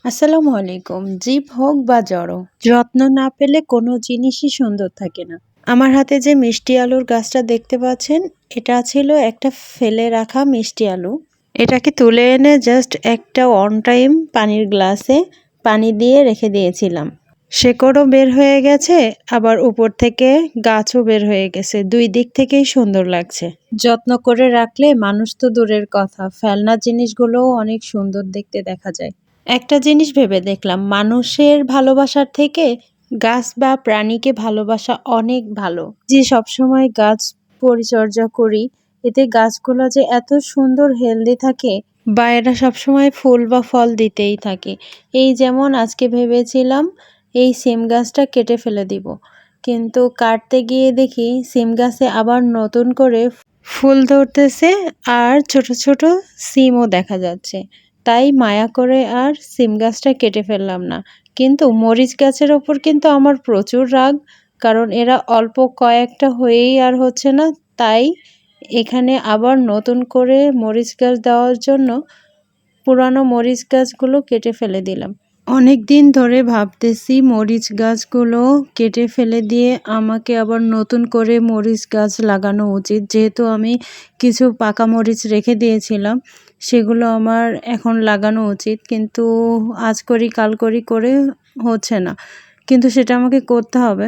আসসালামু আলাইকুম। জীব হোক বা জড়, যত্ন না পেলে কোনো জিনিসই সুন্দর থাকে না। আমার হাতে যে মিষ্টি আলুর গাছটা দেখতে পাচ্ছেন, এটা ছিল একটা ফেলে রাখা মিষ্টি আলু। এটাকে তুলে এনে জাস্ট একটা অন টাইম পানির গ্লাসে পানি দিয়ে রেখে দিয়েছিলাম। শেকড়ও বের হয়ে গেছে, আবার উপর থেকে গাছও বের হয়ে গেছে। দুই দিক থেকেই সুন্দর লাগছে। যত্ন করে রাখলে মানুষ তো দূরের কথা, ফেলনা জিনিসগুলোও অনেক সুন্দর দেখতে দেখা যায়। একটা জিনিস ভেবে দেখলাম, মানুষের ভালোবাসার থেকে গাছ বা প্রাণীকে ভালোবাসা অনেক ভালো। যে সবসময় গাছ পরিচর্যা করি, এতে গাছগুলো যে এত সুন্দর হেলদি থাকে বা এরা সবসময় ফুল বা ফল দিতেই থাকে। এই যেমন আজকে ভেবেছিলাম এই সিম গাছটা কেটে ফেলে দিব, কিন্তু কাটতে গিয়ে দেখি সিম গাছে আবার নতুন করে ফুল ধরতেছে আর ছোট ছোট সিমও দেখা যাচ্ছে। তাই মায়া করে আর সিম গাছটা কেটে ফেললাম না। কিন্তু মরিচ গাছের ওপর কিন্তু আমার প্রচুর রাগ, কারণ এরা অল্প কয়েকটা হয়েই আর হচ্ছে না। তাই এখানে আবার নতুন করে মরিচ গাছ দেওয়ার জন্য পুরানো মরিচ গাছগুলো কেটে ফেলে দিলাম। অনেক দিন ধরে ভাবতেছি মরিচ গাছগুলো কেটে ফেলে দিয়ে আমাকে আবার নতুন করে মরিচ গাছ লাগানো উচিত, যেহেতু আমি কিছু পাকা মরিচ রেখে দিয়েছিলাম, সেগুলো আমার এখন লাগানো উচিত। কিন্তু আজ করি কাল করি করে হচ্ছে না, কিন্তু সেটা আমাকে করতে হবে।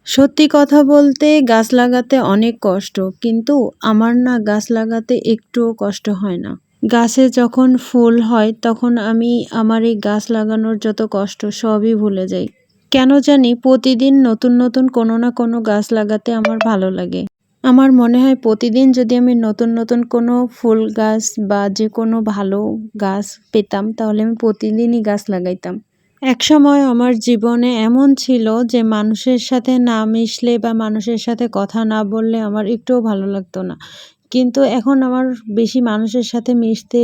সত্যি কথা বলতে গাছ লাগাতে অনেক কষ্ট, কিন্তু আমার না গাছ লাগাতে একটুও কষ্ট হয় না। গাছে যখন ফুল হয় তখন আমি আমার এই গাছ লাগানোর যত কষ্ট সবই ভুলে যাই। কেন জানি প্রতিদিন নতুন নতুন কোনো না কোনো গাছ লাগাতে আমার ভালো লাগে। আমার মনে হয় প্রতিদিন যদি আমি নতুন নতুন কোনো ফুল গাছ বা যে কোনো ভালো গাছ পেতাম, তাহলে আমি প্রতিদিনই গাছ লাগাইতাম। একসময় আমার জীবনে এমন ছিল যে মানুষের সাথে না মিশলে বা মানুষের সাথে কথা না বললে আমার একটুও ভালো লাগতো না। কিন্তু এখন আমার বেশি মানুষের সাথে মিশতে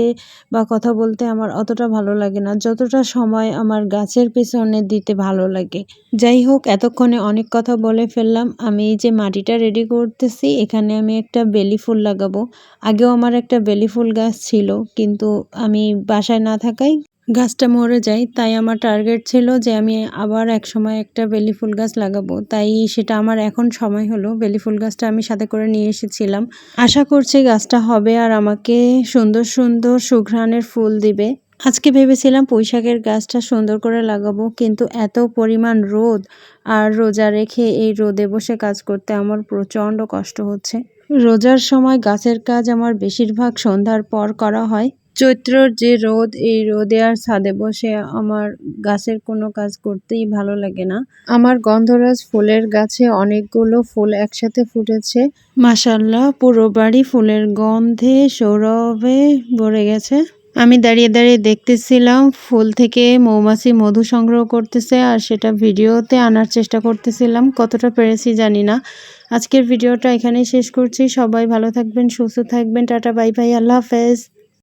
বা কথা বলতে আমার অতটা ভালো লাগে না, যতটা সময় আমার গাছের পেছনে দিতে ভালো লাগে। যাই হোক, এতক্ষণে অনেক কথা বলে ফেললাম। আমি এই যে মাটিটা রেডি করতেছি, এখানে আমি একটা বেলি ফুল লাগাবো। আগেও আমার একটা বেলি ফুল গাছ ছিল, কিন্তু আমি বাসায় না থাকায় গাছটা মরে যায়। তাই আমার টার্গেট ছিল যে আমি আবার একসময় একটা বেলি ফুল গাছ লাগাবো। তাই সেটা আমার এখন সময় হলো। বেলি ফুল গাছটা আমি সাথে করে নিয়ে এসেছিলাম। আশা করছি গাছটা হবে আর আমাকে সুন্দর সুন্দর সুঘ্রাণের ফুল দিবে। আজকে ভেবেছিলাম পুঁইশাকের গাছটা সুন্দর করে লাগাবো, কিন্তু এত পরিমাণ রোদ, আর রোজা রেখে এই রোদে বসে কাজ করতে আমার প্রচণ্ড কষ্ট হচ্ছে। রোজার সময় গাছের কাজ আমার বেশিরভাগ সন্ধ্যার পর করা হয়। চৈত্রর যে রোদ, এই রোদে আর ছাদে বসে আমার গাছের কোনো কাজ করতেই ভালো লাগে না। আমার গন্ধরাজ ফুলের গাছে অনেকগুলো ফুল একসাথে ফুটেছে। মাশাআল্লাহ, পুরো বাড়ি ফুলের গন্ধে সৌরভে ভরে গেছে। আমি দাঁড়িয়ে দাঁড়িয়ে দেখতেছিলাম ফুল থেকে মৌমাছি মধু সংগ্রহ করতেছে, আর সেটা ভিডিওতে আনার চেষ্টা করতেছিলাম। কতটা পেরেছি জানি না। আজকের ভিডিওটা এখানেই শেষ করছি। সবাই ভালো থাকবেন, সুস্থ থাকবেন। টাটা, বাই বাই, আল্লাহ হাফেজ।